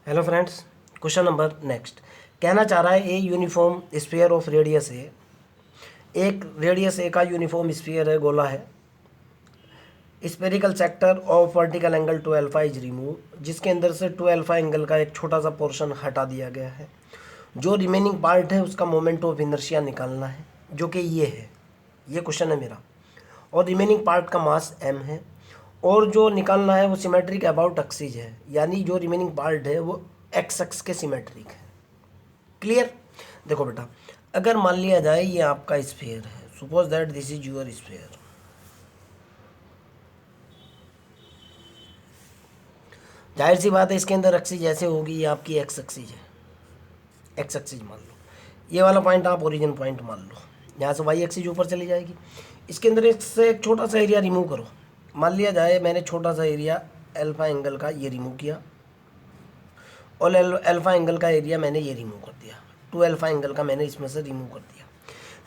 Hello friends, question number next कहना चाह रहा है a uniform sphere of radius a. एक रेडियस ए का यूनिफॉर्म स्फीयर है, गोला है। Spherical sector of vertical angle 2 alpha is remove, जिसके अंदर से 2 अल्फा एंगल का एक छोटा सा पोर्शन हटा दिया गया है। जो रिमेनिंग पार्ट है उसका मोमेंट ऑफ इनर्शिया निकालना है, जो कि ये है। ये क्वेश्चन है मेरा। और रिमेनिंग पार्ट का मास m है, और जो निकालना है वो सिमेट्रिक अबाउट एक्सिस है, यानी जो रिमेनिंग पार्ट है वो एक्स एक्स के सिमेट्रिक है। क्लियर? देखो बेटा, अगर मान लिया जाए ये आपका स्फीयर है, suppose that this is your sphere. जाहिर सी बात है इसके अंदर एक्सिस जैसे होगी, ये आपकी एक्स एक्सिस है। एक्स एक्सिस मान लो, ये वाला पॉइंट आप ओरिजिन पॉइंट मान लो। यहाँ से वाई एक्सिस ऊपर चली जाएगी। इसके अंदर इससे एक छोटा सा एरिया रिमूव करो। मान लिया जाए मैंने छोटा सा एरिया अल्फा एंगल का ये रिमूव किया, और अल्फा एंगल का एरिया मैंने ये रिमूव कर दिया। 2 अल्फा एंगल का मैंने इसमें से रिमूव कर दिया।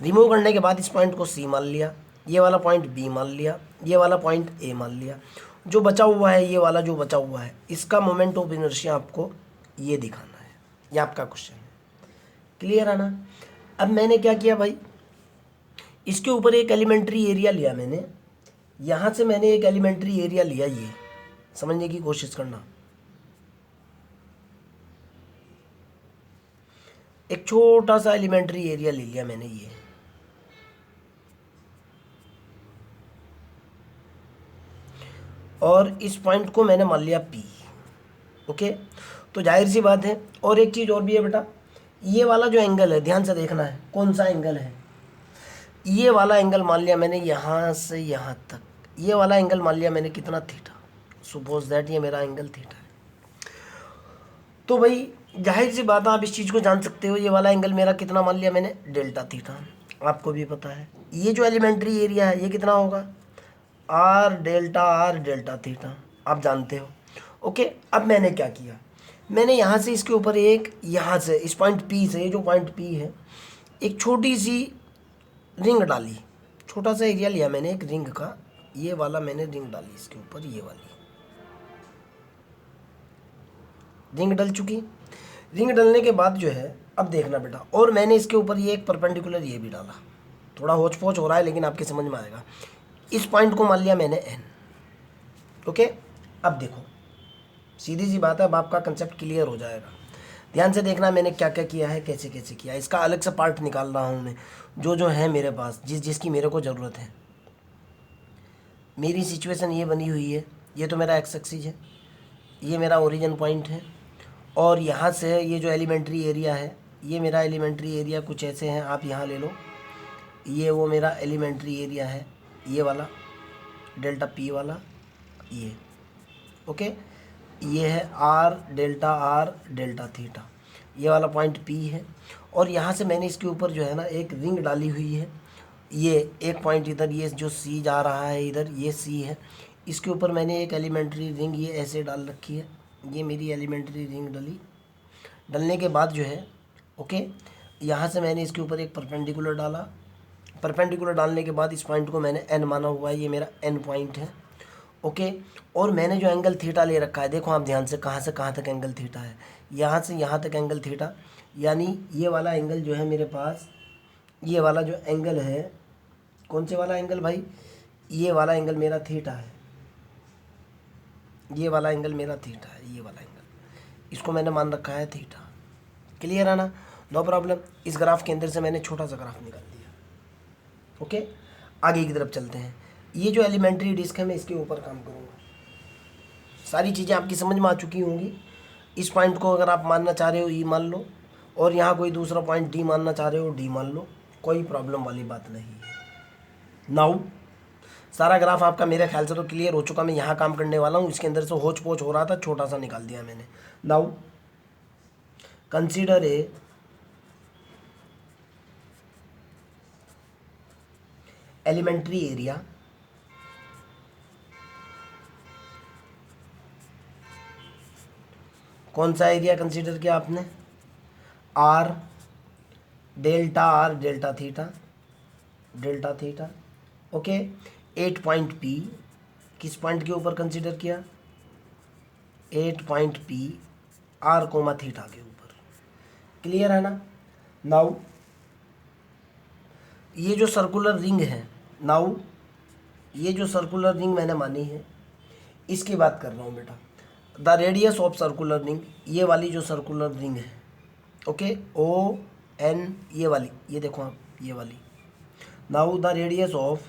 रिमूव करने के बाद इस पॉइंट को सी मान लिया, ये वाला पॉइंट बी मान लिया, ये वाला पॉइंट ए मान लिया। जो बचा हुआ है, ये वाला जो बचा हुआ है, इसका मोमेंट ऑफ इनर्शिया आपको ये दिखाना है। ये आपका क्वेश्चन है। क्लियर है ना? अब मैंने क्या किया भाई, इसके ऊपर एक एलिमेंट्री एरिया लिया मैंने। यहाँ से मैंने एक एलिमेंट्री एरिया लिया, ये समझने की कोशिश करना। एक छोटा सा एलिमेंट्री एरिया ले लिया मैंने ये, और इस पॉइंट को मैंने मान लिया पी। ओके, तो जाहिर सी बात है। और एक चीज़ और भी है बेटा, ये वाला जो एंगल है, ध्यान से देखना है कौन सा एंगल है। ये वाला एंगल मान लिया मैंने यहाँ से यहाँ तक, ये वाला एंगल मान लिया मैंने कितना, थीटा। सपोज दैट ये मेरा एंगल थीटा है। तो भाई जाहिर सी बात है, आप इस चीज़ को जान सकते हो, ये वाला एंगल मेरा कितना मान लिया मैंने, डेल्टा थीटा। आपको भी पता है ये जो एलिमेंट्री एरिया है ये कितना होगा, आर डेल्टा थीटा, आप जानते हो। ओके, अब मैंने क्या किया, मैंने यहाँ से इसके ऊपर एक, यहाँ से इस पॉइंट पी से, ये जो पॉइंट पी है, एक छोटी सी रिंग डाली। छोटा सा एरिया लिया मैंने एक रिंग का, ये वाला मैंने रिंग डाली इसके ऊपर, ये वाली रिंग डल चुकी। रिंग डलने के बाद जो है, अब देखना बेटा, और मैंने इसके ऊपर ये एक परपेंडिकुलर ये भी डाला। थोड़ा होच पोच हो रहा है लेकिन आपके समझ में आएगा। इस पॉइंट को मान लिया मैंने एन। ओके, अब देखो सीधी सी बात है, अब आपका कंसेप्ट क्लियर हो जाएगा। ध्यान से देखना मैंने क्या क्या किया है, कैसे कैसे किया। इसका अलग से पार्ट निकाल रहा हूँ मैं, जो है मेरे पास, जिसकी मेरे को ज़रूरत है। मेरी सिचुएशन ये बनी हुई है, ये तो मेरा एक्स एक्सिस है, ये मेरा ओरिजिन पॉइंट है, और यहाँ से ये जो एलिमेंट्री एरिया है, ये मेरा एलिमेंट्री एरिया कुछ ऐसे हैं, आप यहाँ ले लो। ये वो मेरा एलिमेंट्री एरिया है, ये वाला डेल्टा पी वाला, ये ओके। ये है आर डेल्टा थीटा, ये वाला पॉइंट पी है। और यहाँ से मैंने इसके ऊपर जो है ना एक रिंग डाली हुई है, ये एक पॉइंट इधर, ये जो सी जा रहा है इधर, ये सी है। इसके ऊपर मैंने एक एलिमेंट्री रिंग ये ऐसे डाल रखी है, ये मेरी एलिमेंट्री रिंग डली। डलने के बाद जो है, ओके, यहाँ से मैंने इसके ऊपर एक परपेंडिकुलर डाला। परपेंडिकुलर डालने के बाद इस पॉइंट को मैंने एन माना हुआ है, ये मेरा एन पॉइंट है। ओके, और मैंने जो एंगल थीटा ले रखा है, देखो आप ध्यान से, कहाँ से कहाँ तक एंगल थीटा है, यहाँ से यहाँ तक एंगल थीटा। यानी ये वाला एंगल जो है मेरे पास, ये वाला जो एंगल है, कौन से वाला एंगल भाई, ये वाला एंगल मेरा थीटा है। ये वाला एंगल मेरा थीटा है, ये वाला एंगल, इसको मैंने मान रखा है थीटा। क्लियर है ना? No problem. इस ग्राफ के अंदर से मैंने छोटा सा ग्राफ निकाल दिया। ओके, आगे की तरफ चलते हैं। ये जो एलिमेंट्री डिस्क है, मैं इसके ऊपर काम करूँगा। सारी चीज़ें आपकी समझ में आ चुकी होंगी। इस पॉइंट को अगर आप मानना चाह रहे हो ई मान लो, और यहाँ कोई दूसरा पॉइंट डी मानना चाह रहे हो डी मान लो, कोई प्रॉब्लम वाली बात नहीं है। नाउ सारा ग्राफ आपका मेरे ख्याल से तो क्लियर हो चुका। मैं यहाँ काम करने वाला हूँ, इसके अंदर से होच पोच हो रहा था, छोटा सा निकाल दिया मैंने। Now consider a elementary area कौन सा एरिया कंसीडर किया आपने, R delta theta. Okay, 8 point P, किस पॉइंट के ऊपर कंसीडर किया, 8 point P R comma theta के ऊपर। क्लियर है ना। नाउ ये जो सर्कुलर रिंग है, नाउ ये जो सर्कुलर रिंग मैंने मानी है इसकी बात कर रहा हूँ बेटा। The radius of circular ring, ये वाली जो सर्कुलर रिंग है, ओके, ओ एन, ये वाली, ये देखो आप, ये वाली। Now the radius of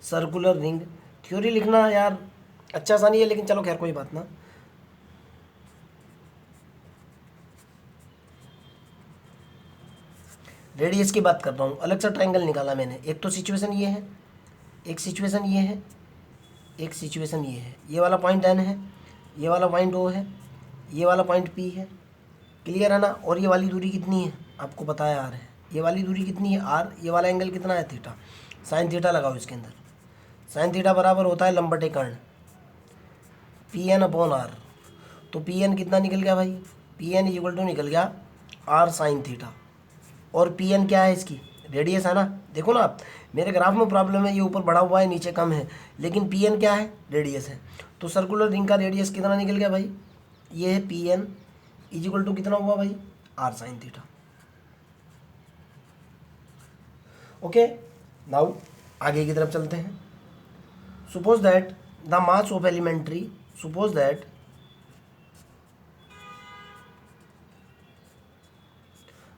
circular ring, theory लिखना यार अच्छा सा नहीं है, लेकिन चलो खैर कोई बात ना। रेडियस की बात कर रहा हूँ, अलग सा ट्रायंगल निकाला मैंने। एक तो सिचुएशन ये है, एक सिचुएशन ये है, एक सिचुएशन ये है। ये वाला पॉइंट एन है, ये वाला पॉइंट ओ है, ये वाला पॉइंट पी है। क्लियर है ना। और ये वाली दूरी कितनी है आपको पता है, आर है। ये वाली दूरी कितनी है, आर। ये वाला एंगल कितना है, थीटा। साइन थीटा लगाओ इसके अंदर। साइन थीटा बराबर होता है लंबटे कर्ण पी एन अपॉन आर। तो पी एन कितना निकल गया भाई, पी एन इक्वल टू निकल गया आर साइन थीटा। और पी एन क्या है, इसकी रेडियस है ना। देखो ना आप, मेरे ग्राफ में प्रॉब्लम है, ये ऊपर बढ़ा हुआ है नीचे कम है, लेकिन पी एन क्या है, रेडियस है। तो सर्कुलर रिंग का रेडियस कितना निकल गया भाई, ये है पी एन इक्वल टू कितना हुआ भाई, R sine theta. Okay, now आगे की तरफ चलते हैं। Suppose that the mass of elementary, suppose that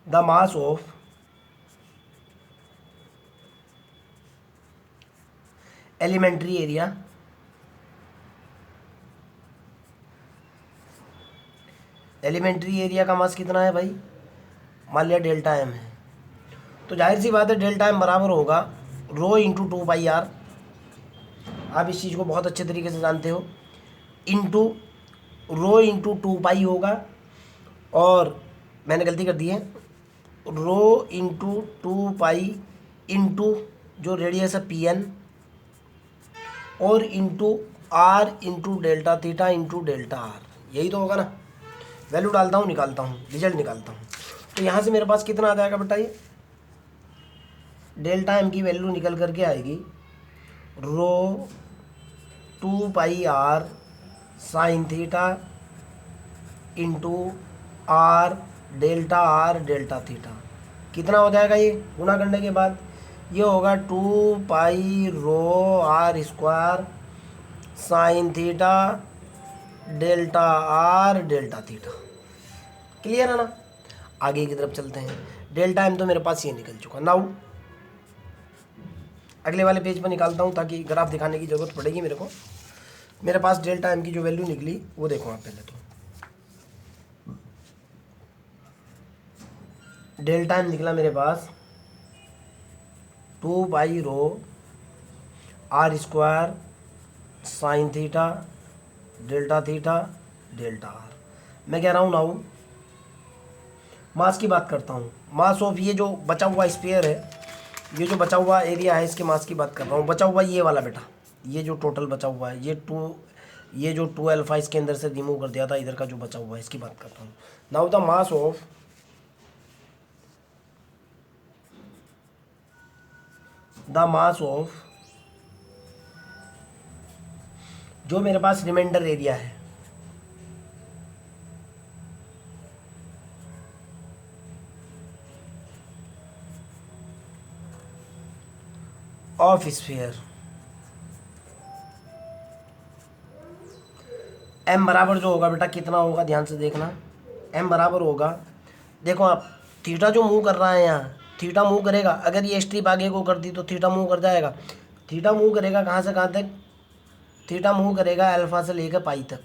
the mass of elementary area, elementary area का मास कितना है भाई, मान लिया डेल्टा एम है। तो जाहिर सी बात है डेल्टा एम बराबर होगा रो इंटू 2 पाई आर। आप इस चीज़ को बहुत अच्छे तरीके से जानते हो। इंटू रो इंटू 2 पाई होगा, और मैंने गलती कर दी है, रो इंटू 2 पाई इंटू जो रेडियस है पी एन, और into R into delta theta into delta are. यही तो होगा ना। वैल्यू डालता हूँ, निकालता हूँ, रिजल्ट निकालता हूँ। तो यहाँ से मेरे पास कितना आ जाएगा बेटा, ये डेल्टा एम की वैल्यू निकल करके आएगी rho 2 pi r sine theta into r delta theta. कितना हो जाएगा ये गुना करने के बाद, ये होगा 2 pi rho r square sine theta delta r delta theta. Clear है ना। आगे की तरफ चलते हैं। डेल्टा एम तो मेरे पास ये निकल चुका। नाउ अगले वाले पेज पर निकालता हूँ ताकि ग्राफ दिखाने की ज़रूरत पड़ेगी मेरे को। मेरे पास डेल्टा एम की जो वैल्यू निकली वो देखो आप पहले। तो डेल्टा एम निकला मेरे पास 2 pi rho r square sine theta delta r. मैं कह रहा हूँ नाउ मास की बात करता हूँ। मास ऑफ ये जो बचा हुआ स्फीयर है, ये जो बचा हुआ एरिया है, इसके मास की बात कर रहा हूँ। बचा हुआ ये वाला बेटा, ये जो टोटल बचा हुआ है, ये जो 2 अल्फा इसके अंदर से रिमूव कर दिया था, इधर का जो बचा हुआ है इसकी बात करता हूँ। नाउ द मास ऑफ जो मेरे पास रिमाइंडर एरिया है, ऑफ स्फीयर, एम बराबर जो होगा बेटा कितना होगा, ध्यान से देखना। एम बराबर होगा, देखो आप, थीटा जो मूव कर रहा है यहाँ, थीटा मूव करेगा। अगर ये स्ट्रिप आगे को कर दी तो थीटा मूव कर जाएगा। थीटा मूव करेगा कहाँ से कहाँ तक, थीटा मूव करेगा अल्फा से लेकर पाई तक।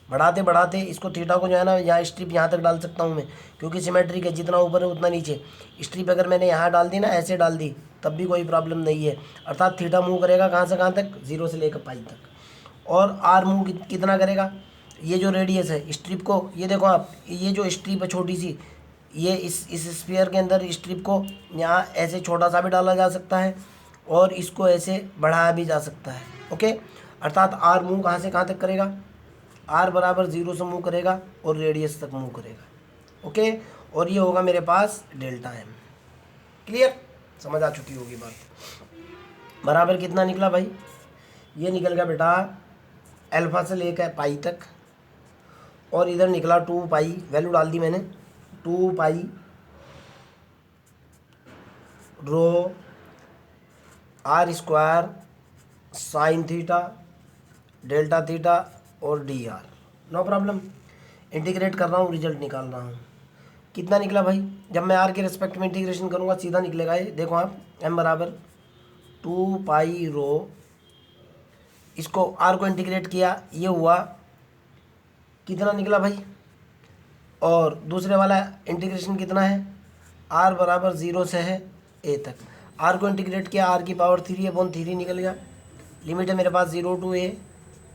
बढ़ाते बढ़ाते इसको थीटा को जो है ना, यहाँ स्ट्रिप यहाँ तक डाल सकता हूँ मैं, क्योंकि सिमेट्रिक है, जितना ऊपर है उतना नीचे। स्ट्रिप अगर मैंने यहाँ डाल दी ना, ऐसे डाल दी, तब भी कोई प्रॉब्लम नहीं है। अर्थात थीटा मूव करेगा कहाँ से कहाँ तक, 0 से लेकर पाई तक। और आर मूव कितना करेगा, ये जो रेडियस है स्ट्रिप को, ये देखो आप, ये जो स्ट्रिप है छोटी सी, ये इस स्फीयर के अंदर स्ट्रिप को यहाँ ऐसे छोटा सा भी डाला जा सकता है, और इसको ऐसे बढ़ाया भी जा सकता है। ओके, अर्थात आर मूव कहाँ से कहाँ तक करेगा, आर बराबर 0 से मूव करेगा और रेडियस तक मूव करेगा। ओके, और ये होगा मेरे पास डेल्टा एम। क्लियर, समझ आ चुकी होगी बात। बराबर कितना निकला भाई, ये निकल गया बेटा अल्फ़ा से लेकर पाई तक, और इधर निकला 2 पाई, वैल्यू डाल दी मैंने 2 pi rho r square sine theta delta theta और d r. No problem, integrate कर रहा हूँ, रिजल्ट निकाल रहा हूँ। कितना निकला भाई, जब मैं आर के रिस्पेक्ट में इंटीग्रेशन करूँगा सीधा निकलेगा ये, देखो आप एम बराबर 2 पाई रो, इसको आर को इंटीग्रेट किया, ये हुआ कितना निकला भाई, और दूसरे वाला इंटीग्रेशन कितना है, आर बराबर 0 से है ए तक, आर को इंटीग्रेट किया, आर की पावर 3/3 निकल गया। लिमिट है मेरे पास 0 टू ए,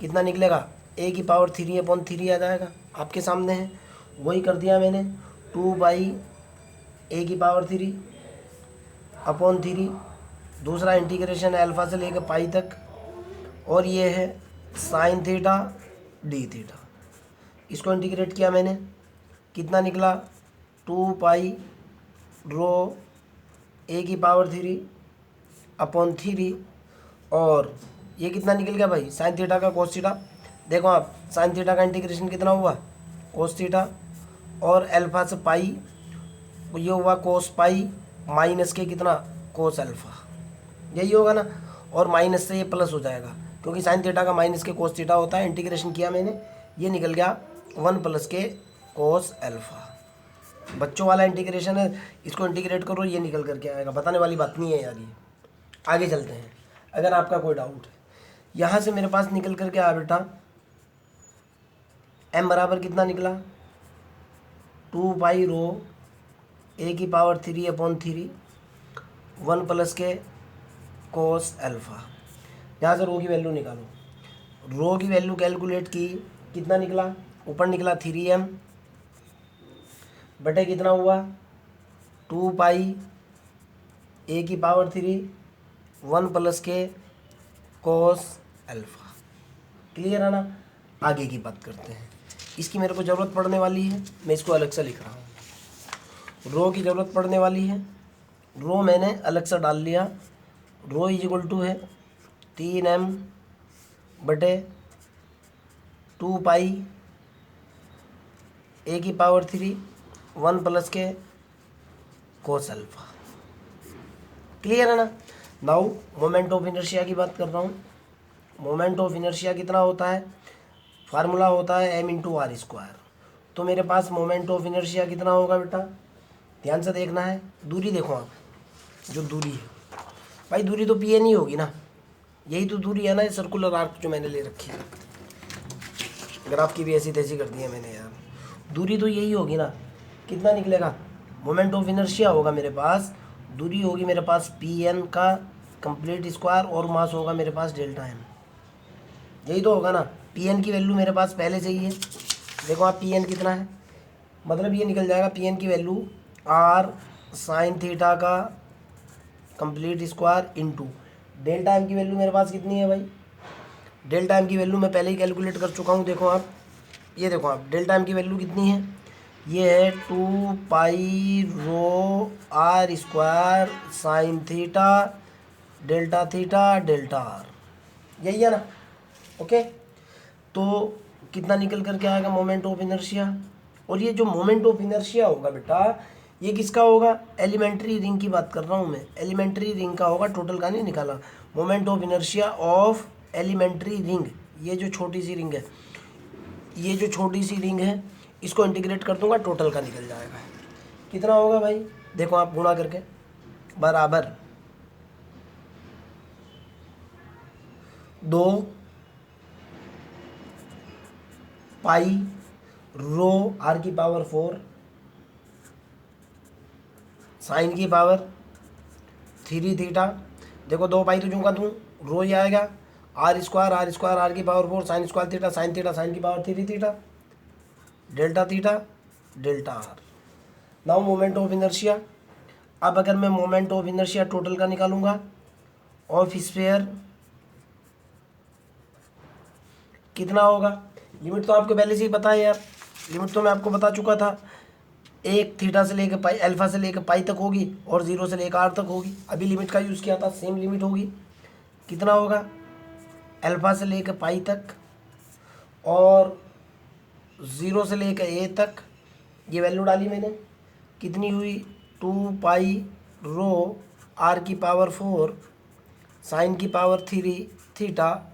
कितना निकलेगा, ए की पावर 3/3 आ जाएगा, आपके सामने है, वही कर दिया मैंने 2 बाई ए की पावर 3/3। दूसरा इंटीग्रेशन है अल्फ़ा से लेकर पाई तक, और ये है साइन थीटा डी थीटा, इसको इंटीग्रेट किया मैंने, कितना निकला 2 पाई रो ए की पावर 3/3, और ये कितना निकल गया भाई, साइन थीटा का कोस थीटा। देखो आप साइन थीटा का इंटीग्रेशन कितना हुआ, कोस थीटा, और अल्फ़ा से पाई ये हुआ कोस पाई, माइनस के कितना कोस अल्फ़ा, यही होगा ना, और माइनस से ये प्लस हो जाएगा क्योंकि साइन थीटा का माइनस के कोस थीटा होता है। इंटीग्रेशन किया मैंने, ये निकल गया 1 प्लस के कोस अल्फ़ा। बच्चों वाला इंटीग्रेशन है, इसको इंटीग्रेट करो, ये निकल करके आएगा, बताने वाली बात नहीं है यार ये। आगे चलते हैं, अगर आपका कोई डाउट है, यहाँ से मेरे पास निकल करके आया बेटा एम बराबर कितना निकला 2 पाई रो ए की पावर 3/3 1 प्लस के कोस अल्फ़ा। यहाँ से रो की वैल्यू निकालो, रो की वैल्यू कैलकुलेट की, कितना निकला, ऊपर निकला 3m बटे कितना हुआ 2 पाई ए की पावर 1 प्लस के कोस अल्फ़ा। क्लियर है ना, आगे की बात करते हैं। इसकी मेरे को ज़रूरत पड़ने वाली है, मैं इसको अलग से लिख रहा हूँ, रो की ज़रूरत पड़ने वाली है, रो मैंने अलग से डाल लिया, रो इज इक्वल टू है 3m बटे 2 पाई ए की पावर 1 प्लस के कोस अल्फ़ा। क्लियर है ना। नाउ मोमेंट ऑफ इनर्शिया की बात कर रहा हूँ। मोमेंट ऑफ इनर्शिया कितना होता है, फार्मूला होता है m इंटू आर स्क्वायर। तो मेरे पास मोमेंट ऑफ इनर्शिया कितना होगा बेटा, ध्यान से देखना है, दूरी देखो आप, जो दूरी है भाई, दूरी तो पी एन ही होगी ना, यही तो दूरी है ना, ये सर्कुलर आर्क जो मैंने ले रखी है, ग्राफ की भी ऐसी तैसी कर दी है मैंने यार, दूरी तो यही होगी ना। कितना निकलेगा, मोमेंट ऑफ इनर्शिया होगा मेरे पास, दूरी होगी मेरे पास पी एन का कंप्लीट स्क्वायर, और मास होगा मेरे पास डेल्टा एम, यही तो होगा ना। पी एन की वैल्यू मेरे पास पहले से ही है, देखो आप पी एन कितना है, मतलब ये निकल जाएगा पी एन की वैल्यू आर साइन थीटा का complete square into delta M की वैल्यू मेरे पास कितनी है भाई, डेल्टा एम की वैल्यू मैं पहले ही कैलकुलेट कर चुका हूँ। देखो आप, ये देखो आप, डेल्टा एम की वैल्यू कितनी है, ये है 2 pi rho r square sine theta delta are, यही है ना। ओके, तो कितना निकल करके आएगा मोमेंट ऑफ इनर्शिया, और ये जो मोमेंट ऑफ इनर्शिया होगा बेटा, ये किसका होगा, एलिमेंट्री रिंग की बात कर रहा हूँ मैं, एलिमेंट्री रिंग का होगा, टोटल का नहीं निकाला। Moment of inertia of elementary ring, ये जो छोटी सी रिंग है, ये जो छोटी सी रिंग है, इसको इंटीग्रेट कर दूंगा, टोटल का निकल जाएगा। कितना होगा भाई, देखो आप गुणा करके, बराबर 2 पाई रो आर की पावर 4 साइन की पावर 3 थीटा, देखो 2 पाई तो चूंगा तू रो ही आएगा, आर स्क्वायर आर की power 4 sine square theta sine की power 3 theta delta r. Now moment of inertia, अब अगर मैं मोमेंट ऑफ इनर्शिया टोटल का निकालूंगा ऑफ स्फीयर, कितना होगा, लिमिट तो आपको पहले से ही पता है यार, लिमिट तो मैं आपको बता चुका था, 1 थीटा से लेकर पाई, अल्फा से लेकर पाई तक होगी, और 0 से लेकर आर तक होगी। अभी लिमिट का यूज़ किया था, सेम लिमिट होगी, कितना होगा, अल्फ़ा से लेकर पाई तक और 0 से लेकर ए तक, ये वैल्यू डाली मैंने, कितनी हुई 2 पाई रो आर की पावर 4 साइन की power 3 theta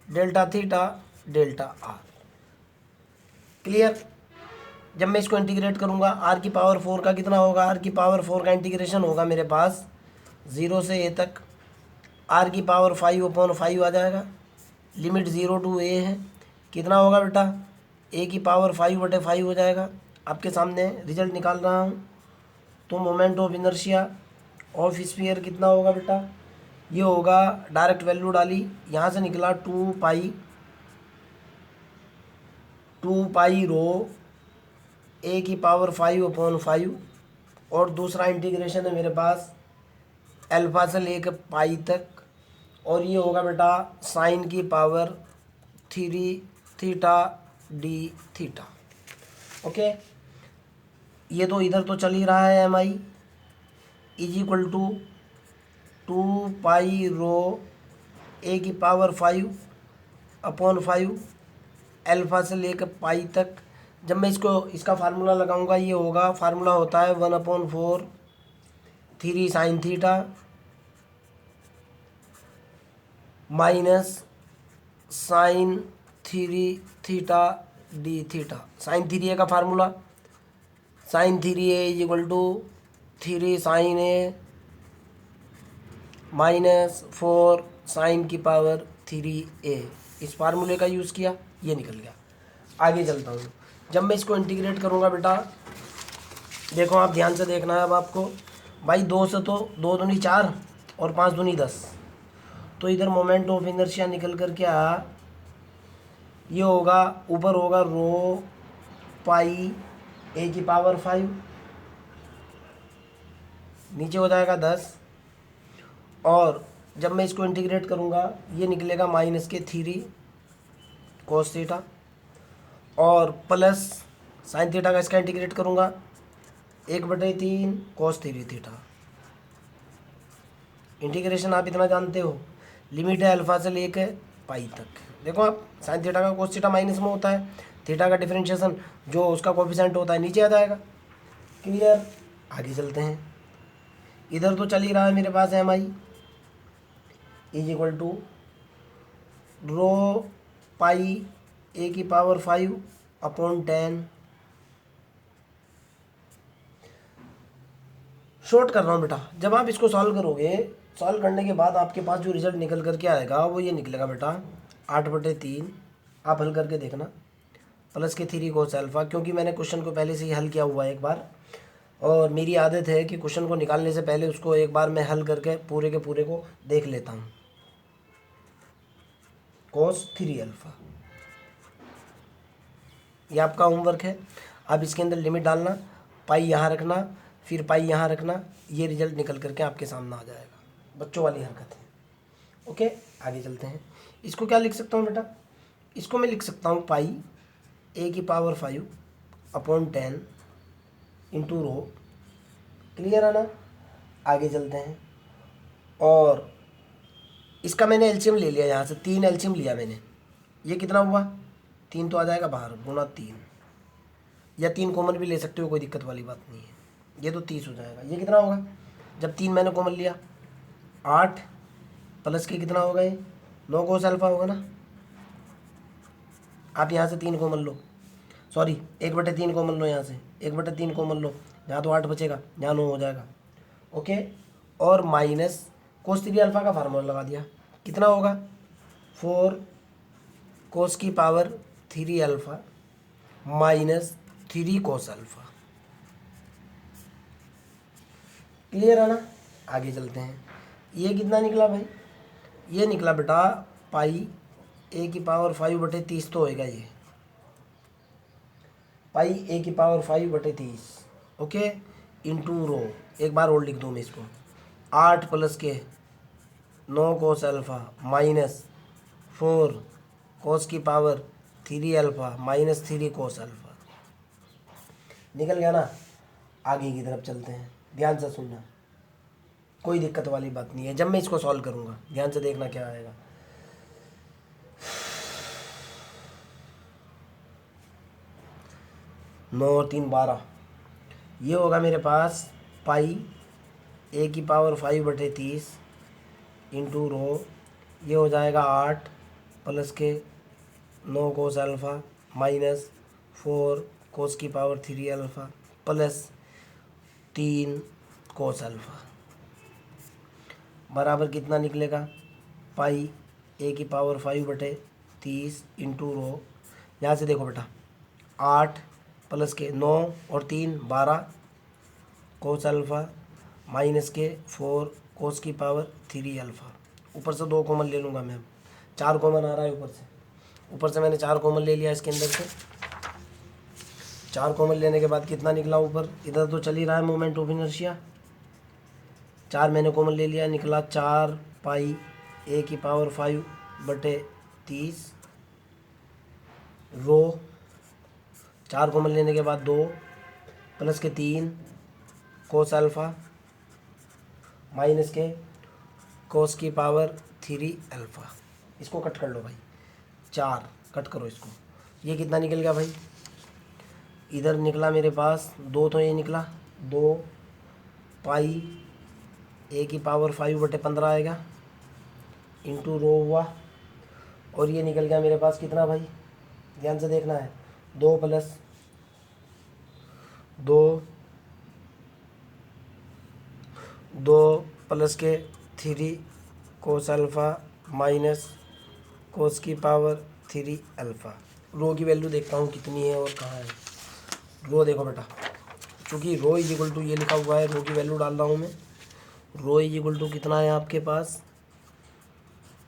delta theta delta are. Clear. जब मैं इसको इंटीग्रेट करूँगा आर की पावर 4 का कितना होगा, आर की पावर 4 का इंटीग्रेशन होगा मेरे पास 0 से ए तक, आर की पावर 5/5 आ जाएगा, लिमिट 0 टू ए है, कितना होगा बेटा, ए की पावर 5/5 हो जाएगा। आपके सामने रिजल्ट निकाल रहा हूँ। तो moment of inertia of sphere कितना होगा बेटा, ये होगा, डायरेक्ट वैल्यू डाली, यहाँ से निकला 2 पाई रो ए की पावर 5/5 और दूसरा इंटीग्रेशन है मेरे पास अल्फ़ा से लेकर पाई तक, और ये होगा बेटा साइन की power 3 theta d theta. Okay, ये तो इधर तो चल ही रहा है, M I is equal to 2 pi rho a की पावर 5/5 अल्फ़ा से लेकर पाई तक। जब मैं इसका फार्मूला लगाऊंगा, ये होगा, फार्मूला होता है 1/4 3 sine theta minus sine 3 theta d theta. Sine 3a का formula, sine 3a is equal to 3 sine a minus 4 sine की पावर 3a। इस फार्मूले का यूज़ किया, ये निकल गया। आगे चलता हूँ। जब मैं इसको इंटीग्रेट करूँगा बेटा, देखो आप ध्यान से देखना है अब आपको, भाई 2 से तो 2 दूनी 4 और 5 दूनी 10, तो इधर मोमेंट ऑफ इनर्शिया निकल कर क्या ये होगा, ऊपर होगा रो पाई ए की पावर 5, नीचे हो जाएगा 10, और जब मैं इसको इंटीग्रेट करूँगा ये निकलेगा -3 cos थीटा और प्लस साइन थीटा का इसका इंटीग्रेट करूँगा 1/3 cos 3 थीटा। इंटीग्रेशन आप इतना जानते हो, लिमिट है अल्फ़ा से लेकर पाई तक। देखो आप, साइन थीटा का कोस थीटा माइनस में होता है, थीटा का डिफरेंशिएशन जो उसका कोफिशिएंट होता है नीचे आ जाएगा। क्लियर। आगे चलते हैं। इधर तो चल ही रहा है मेरे पास M I is equal to rho pi a की पावर 5/10। शॉर्ट कर रहा हूँ बेटा। जब आप इसको सॉल्व करोगे, सॉल्व करने के बाद आपके पास जो रिजल्ट निकल करके आएगा वो ये निकलेगा बेटा 8/3। आप हल करके देखना, प्लस के 3 cos अल्फ़ा, क्योंकि मैंने क्वेश्चन को पहले से ही हल किया हुआ है एक बार, और मेरी आदत है कि क्वेश्चन को निकालने से पहले उसको एक बार मैं हल करके पूरे के पूरे को देख लेता हूँ। cos 3 अल्फ़ा, ये आपका होमवर्क है। अब इसके अंदर लिमिट डालना, पाई यहाँ रखना, फिर पाई यहाँ रखना, ये रिजल्ट निकल करके आपके सामने आ जाएगा। बच्चों वाली हरकत है। ओके, आगे चलते हैं। इसको क्या लिख सकता हूँ बेटा, इसको मैं लिख सकता हूँ पाई ए की पावर 5/10 इंटू रो। क्लियर है ना। आगे चलते हैं, और इसका मैंने एलसीएम ले लिया, यहाँ से 3 एलसीएम लिया मैंने। ये कितना हुआ, 3 तो आ जाएगा बाहर, गुना 3, या 3 कॉमन भी ले सकते हो, कोई दिक्कत वाली बात नहीं है। ये तो 30 हो जाएगा। ये कितना होगा, जब 3 मैंने कॉमन लिया 8, प्लस के कितना होगा, ये 9 cos अल्फ़ा होगा ना। आप यहाँ से 3 कॉमन लो, सॉरी 1/3 कॉमन लो, यहाँ से 1/3 कॉमन लो, यहाँ तो 8 बचेगा, यहाँ 9 हो जाएगा। ओके, और माइनस cos 3 अल्फ़ा का फार्मूला लगा दिया, कितना होगा 4 cos की power 3 alpha minus 3 cos alpha. Clear है ना। आगे चलते हैं। ये कितना निकला भाई, ये निकला बेटा पाई ए की पावर 5/30 तो होएगा ये, पाई ए की पावर 5/30। ओके, इंटू रो, एक बार और लिख दूँ मैं इसको, 8 प्लस के 9 cos अल्फ़ा माइनस 4 cos की power 3 alpha minus 3 cos alpha. निकल गया ना। आगे की तरफ चलते हैं, ध्यान से सुनना। कोई दिक्कत वाली बात नहीं है जब मैं इसको सॉल्व करूँगा। ध्यान से देखना क्या आएगा। 9 और 3 12, ये होगा मेरे पास पाई ए की पावर 5/30 इंटू रो, ये हो जाएगा 8 प्लस के 9 कोस अल्फ़ा माइनस 4 कोस की power 3 alpha plus 3 cos alpha बराबर कितना निकलेगा, पाई ए की पावर 5/30 इंटू रो, यहाँ से देखो बेटा 8 प्लस के 9 और 3 12 कोस अल्फ़ा माइनस के 4 कोस की पावर 3 अल्फ़ा। ऊपर से 2 कॉमन ले लूँगा मैं, 4 कॉमन आ रहा है ऊपर से मैंने 4 कॉमन ले लिया इसके अंदर से। 4 कॉमन लेने के बाद कितना निकला ऊपर, इधर तो चल ही रहा है मोमेंट ऑफ इनर्शिया। 4 मैंने कॉमन ले लिया, निकला 4 पाई ए की पावर 5/30 रो, 4 कॉमन लेने के बाद 2 प्लस के 3 कोस अल्फ़ा माइनस के कोस की पावर 3 अल्फ़ा। इसको कट कर लो भाई, 4 कट करो इसको, ये कितना निकल गया भाई, इधर निकला मेरे पास 2, तो ये निकला 2 पाई ए की पावर 5/15 आएगा इंटू रो हुआ, और ये निकल गया मेरे पास कितना भाई, ध्यान से देखना है, 2 प्लस 2 प्लस के 3 कोस अल्फ़ा माइनस कोस की पावर 3 अल्फ़ा। रो की वैल्यू देखता हूँ कितनी है और कहाँ है। रो देखो बेटा, चूँकि रो इज इक्वल टू ये लिखा हुआ है, रो की वैल्यू डाल रहा हूँ मैं। रो इज इक्वल टू कितना है आपके पास,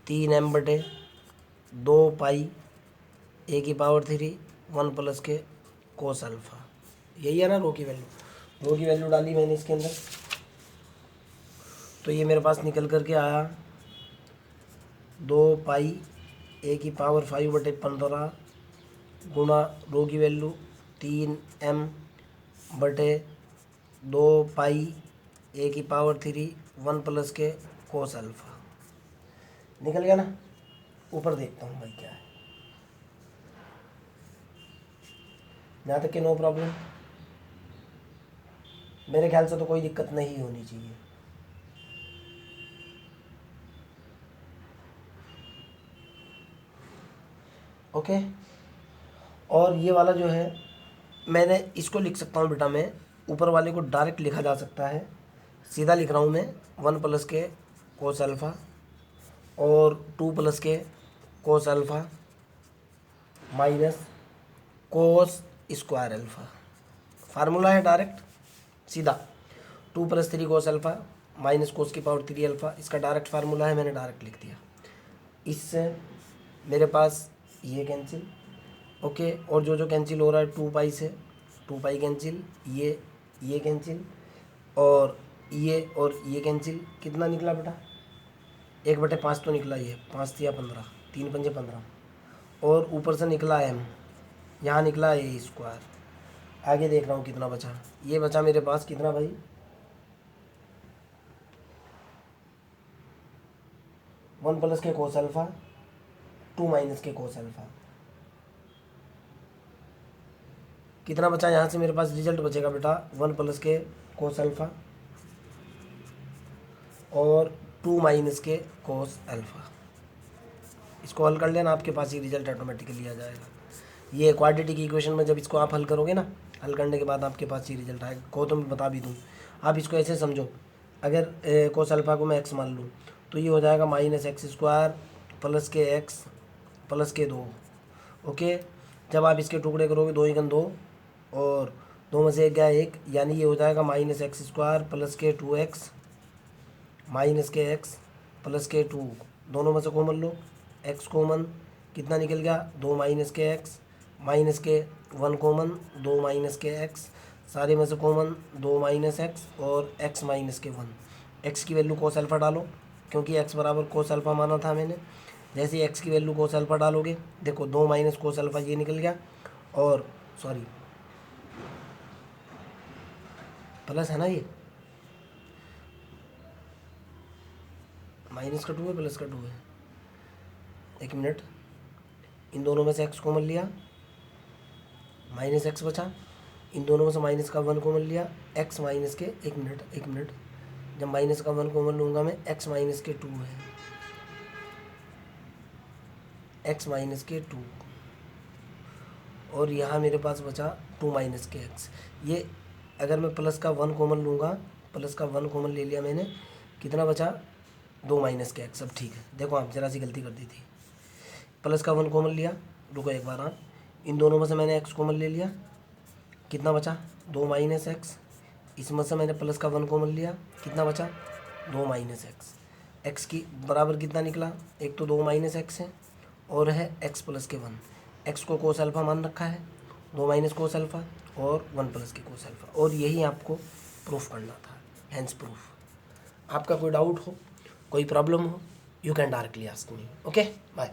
3m/2 पाई ए की पावर 3 1 प्लस के कोस अल्फ़ा, यही है ना रो की वैल्यू। रो की वैल्यू डाली मैंने इसके अंदर, तो ये मेरे पास निकल कर के आया 2 पाई ए की पावर 5/15 गुणा रो की वैल्यू 3m/2 पाई ए की पावर 3 1 प्लस के कोस अल्फ़ा। निकल गया ना। ऊपर देखता हूँ भाई क्या है, यहाँ तक कि नो प्रॉब्लम, मेरे ख्याल से तो कोई दिक्कत नहीं होनी चाहिए। ओके, और ये वाला जो है मैंने इसको लिख सकता हूँ बेटा, मैं ऊपर वाले को डायरेक्ट लिखा जा सकता है, सीधा लिख रहा हूँ मैं 1 प्लस के कोस अल्फ़ा और 2 प्लस के cos alpha minus cos square alpha. Formula है डायरेक्ट सीधा, 2 plus 3 cos alpha minus cos की पावर 3 अल्फ़ा, इसका डायरेक्ट फार्मूला है, मैंने डायरेक्ट लिख दिया। इससे मेरे पास ये कैंसिल, ओके, और जो कैंसिल हो रहा है 2 पाई से 2 पाई कैंसिल, ये कैंसिल, और ये कैंसिल, कितना निकला बेटा, 1/5 तो निकला, ये 5 या 15, 3 पंजे 15, और ऊपर से निकला m, यहाँ निकला a स्क्वायर। आगे देख रहा हूँ कितना बचा, ये बचा मेरे पास कितना भाई, 1 प्लस के कोस अल्फ़ा 2 माइनस के कोस अल्फ़ा। कितना बचा यहाँ से मेरे पास, रिजल्ट बचेगा बेटा 1 प्लस के कोस अल्फ़ा और 2 माइनस के कोस अल्फ़ा। इसको हल कर लेना, आपके पास ये रिजल्ट ऑटोमेटिकली आ जाएगा। ये क्वाड्रेटिक इक्वेशन में जब इसको आप हल करोगे ना, हल करने के बाद आपके पास ये रिजल्ट आएगा। को तो मैं बता भी दूँ, आप इसको ऐसे समझो, अगर कोस अल्फ़ा को मैं x मान लूँ तो ये हो जाएगा -x² प्लस के x प्लस के 2। ओके, जब आप इसके टुकड़े करोगे 2 × 2 और 2 में से 1 गया 1, यानी ये हो जाएगा -x² प्लस के 2x माइनस के x प्लस के 2, दोनों में से कॉमन लो, x कॉमन, कितना निकल गया 2 माइनस के x माइनस के 1 कॉमन 2 माइनस के x, सारे में से कॉमन 2 माइनस x और x माइनस के 1। x की वैल्यू कोस अल्फ़ा डालो, क्योंकि x बराबर कोस अल्फ़ा माना था मैंने। जैसे ही x की वैल्यू कोस अल्फ़ा डालोगे, देखो 2 माइनस कोस अल्फ़ा ये निकल गया, और सॉरी प्लस है ना, ये माइनस का 2 है प्लस का 2 है, एक मिनट, इन दोनों में से x कॉमन लिया, माइनस x बचा, इन दोनों में से माइनस का 1 कॉमन लिया, x माइनस के, एक मिनट, जब माइनस का 1 कॉमन लूँगा मैं, x माइनस के 2 है, x माइनस के 2, और यहाँ मेरे पास बचा 2 माइनस के x। ये अगर मैं प्लस का 1 कॉमन लूँगा, प्लस का 1 कॉमन ले लिया मैंने, कितना बचा, 2 माइनस के x। अब ठीक है, देखो आप जरा सी गलती कर दी थी, प्लस का 1 कॉमन लिया, रुको एक बार, हाँ, इन दोनों में से मैंने x कॉमन ले लिया, कितना बचा, 2 माइनस x, इसमें से मैंने प्लस का 1 कॉमन लिया, कितना बचा, 2 माइनस x। x की बराबर कितना निकला, एक तो 2 माइनस x है और है x प्लस के 1, x को कोस अल्फ़ा मान रखा है, 2 माइनस कोस अल्फ़ा और 1 प्लस के कोस अल्फ़ा, और यही आपको प्रूफ करना था, हैंस प्रूफ। आपका कोई डाउट हो, कोई प्रॉब्लम हो, you can directly ask me. Okay, bye.